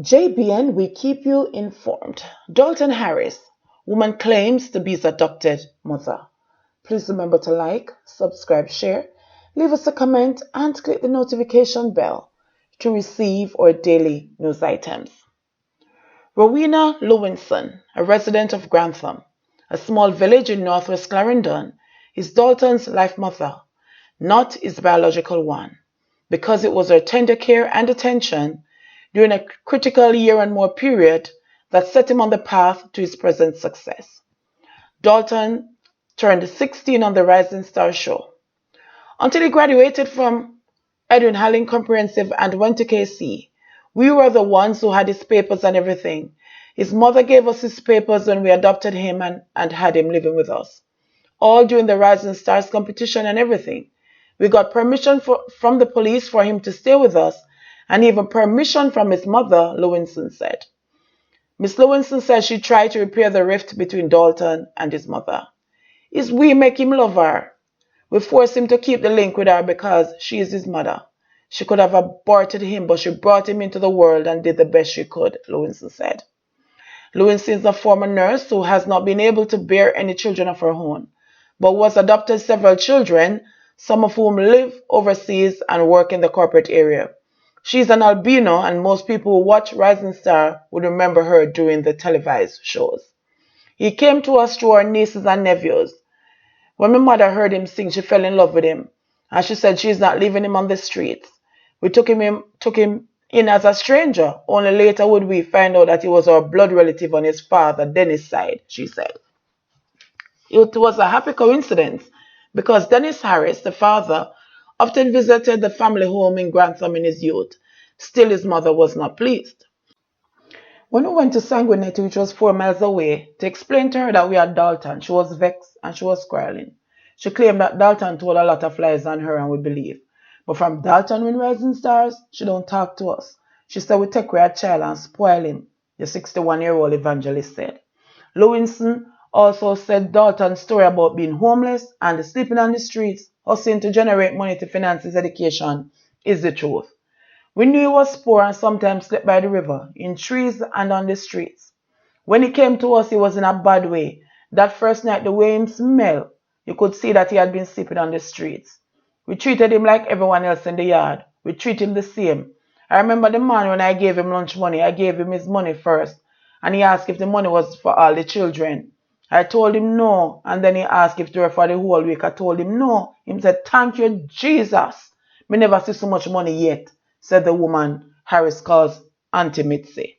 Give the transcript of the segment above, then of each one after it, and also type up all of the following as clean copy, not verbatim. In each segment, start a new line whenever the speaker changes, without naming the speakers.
JBN, we keep you informed. Dalton Harris, woman claims to be his adopted mother. Please remember to like, subscribe, share, leave us a comment, and click the notification bell to receive our daily news items. Rowena Lewinson, a resident of Grantham, a small village in North West Clarendon, is Dalton's life mother, not his biological one, because it was her tender care and attention during a critical year and more period that set him on the path to his present success. Dalton turned 16 on the Rising Star show. Until he graduated from Edwin Allen Comprehensive and went to KC, we were the ones who had his papers and everything. His mother gave us his papers when we adopted him and had him living with us. All during the Rising Stars competition and everything. We got permission from the police for him to stay with us, and even permission from his mother, Lewinson said. Miss Lewinson said she tried to repair the rift between Dalton and his mother. It's we make him love her. We force him to keep the link with her because she is his mother. She could have aborted him, but she brought him into the world and did the best she could, Lewinson said. Lewinson is a former nurse who has not been able to bear any children of her own, but was adopted several children, some of whom live overseas and work in the corporate area. She's an albino, and most people who watch Rising Star would remember her during the televised shows. He came to us through our nieces and nephews. When my mother heard him sing, she fell in love with him, and she said she's not leaving him on the streets. We took him in as a stranger. Only later would we find out that he was our blood relative on his father, Dennis' side, she said. It was a happy coincidence because Dennis Harris, the father, often visited the family home in Grantham in his youth. Still, his mother was not pleased. When we went to Sanguinetti, which was 4 miles away, to explain to her that we had Dalton, she was vexed and she was quarreling. She claimed that Dalton told a lot of lies on her and we believe. But from Dalton when Rising Stars, she don't talk to us. She said we take away a child and spoil him, the 61-year-old evangelist said. Lewinson also said Dalton's story about being homeless and sleeping on the streets, hustling to generate money to finance his education, is the truth. We knew he was poor and sometimes slept by the river, in trees and on the streets. When he came to us, he was in a bad way. That first night, the way he smelled, you could see that he had been sleeping on the streets. We treated him like everyone else in the yard. We treat him the same. I remember the man when I gave him lunch money, I gave him his money first, and he asked if the money was for all the children. I told him no, and then he asked if they were for the whole week. I told him no. He said, "Thank you, Jesus. Me never see so much money yet," said the woman Harris calls Auntie Mitzi.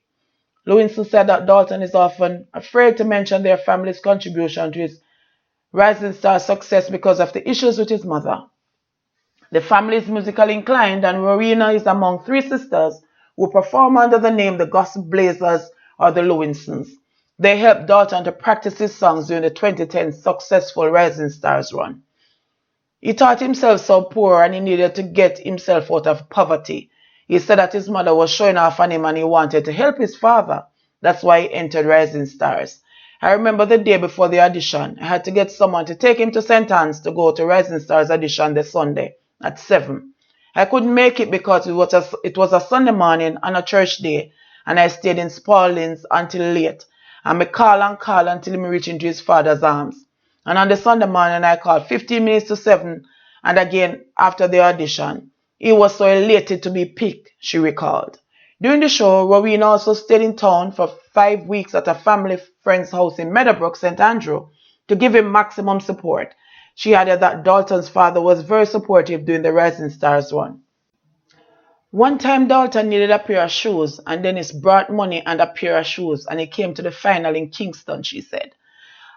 Lewinson said that Dalton is often afraid to mention their family's contribution to his Rising Star success because of the issues with his mother. The family is musically inclined, and Rowena is among 3 sisters who perform under the name the Gospel Blazers or the Lewinsons. They helped Dalton to practice his songs during the 2010 successful Rising Stars run. He thought himself so poor and he needed to get himself out of poverty. He said that his mother was showing off on him and he wanted to help his father. That's why he entered Rising Stars. I remember the day before the audition, I had to get someone to take him to St. Anne's to go to Rising Stars audition the Sunday at 7. I couldn't make it because it was a Sunday morning on a church day, and I stayed in Spalding's until late. And I call until he reached into his father's arms. And on the Sunday morning, I called 15 minutes to 7, and again after the audition. He was so elated to be picked, she recalled. During the show, Rowena also stayed in town for 5 weeks at a family friend's house in Meadowbrook, St. Andrew, to give him maximum support. She added that Dalton's father was very supportive during the Rising Stars run. One time Dalton needed a pair of shoes, and Dennis brought money and a pair of shoes, and he came to the final in Kingston, she said.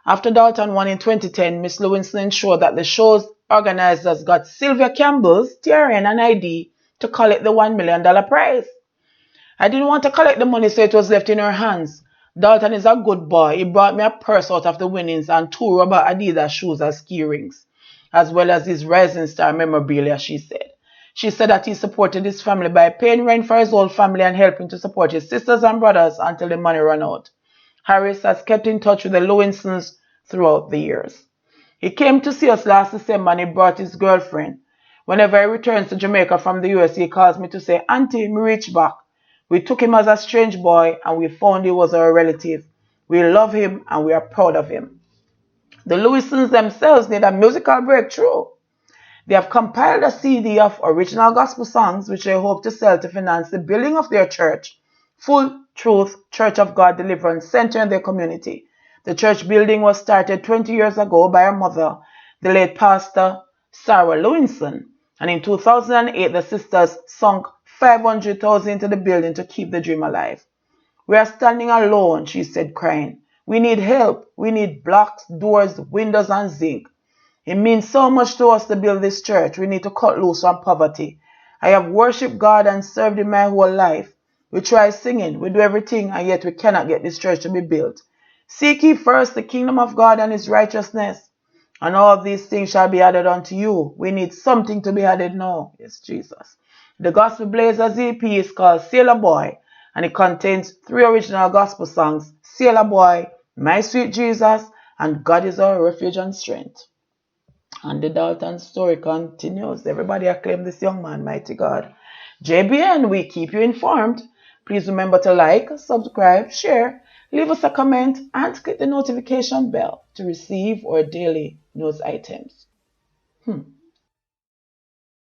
After Dalton won in 2010, Miss Lewinson ensured that the show's organizers got Sylvia Campbell's TRN and ID to collect the $1 million prize. I didn't want to collect the money, so it was left in her hands. Dalton is a good boy. He brought me a purse out of the winnings and 2 rubber Adidas shoes as key rings, as well as his Rising Star memorabilia, she said. She said that he supported his family by paying rent for his whole family and helping to support his sisters and brothers until the money ran out. Harris has kept in touch with the Lewinsons throughout the years. He came to see us last December and he brought his girlfriend. Whenever he returns to Jamaica from the US, he calls me to say, "Auntie, me reach back." We took him as a strange boy and we found he was our relative. We love him and we are proud of him. The Lewinsons themselves need a musical breakthrough. They have compiled a CD of original gospel songs which they hope to sell to finance the building of their church, Full Truth Church of God Deliverance Center in their community. The church building was started 20 years ago by her mother, the late Pastor Sarah Lewinson, and in 2008 the sisters sunk $500,000 into the building to keep the dream alive. We are standing alone, she said, crying. We need help. We need blocks, doors, windows, and zinc. It means so much to us to build this church. We need to cut loose from poverty. I have worshipped God and served Him my whole life. We try singing, we do everything, and yet we cannot get this church to be built. Seek ye first the kingdom of God and His righteousness, and all these things shall be added unto you. We need something to be added now. Yes, Jesus. The Gospel Blazers EP is called Sailor Boy, and it contains 3 original gospel songs, Sailor Boy, My Sweet Jesus, and God is Our Refuge and Strength. And the Dalton story continues. Everybody acclaim this young man, mighty God. JBN, we keep you informed. Please remember to like, subscribe, share, leave us a comment, and click the notification bell to receive our daily news items.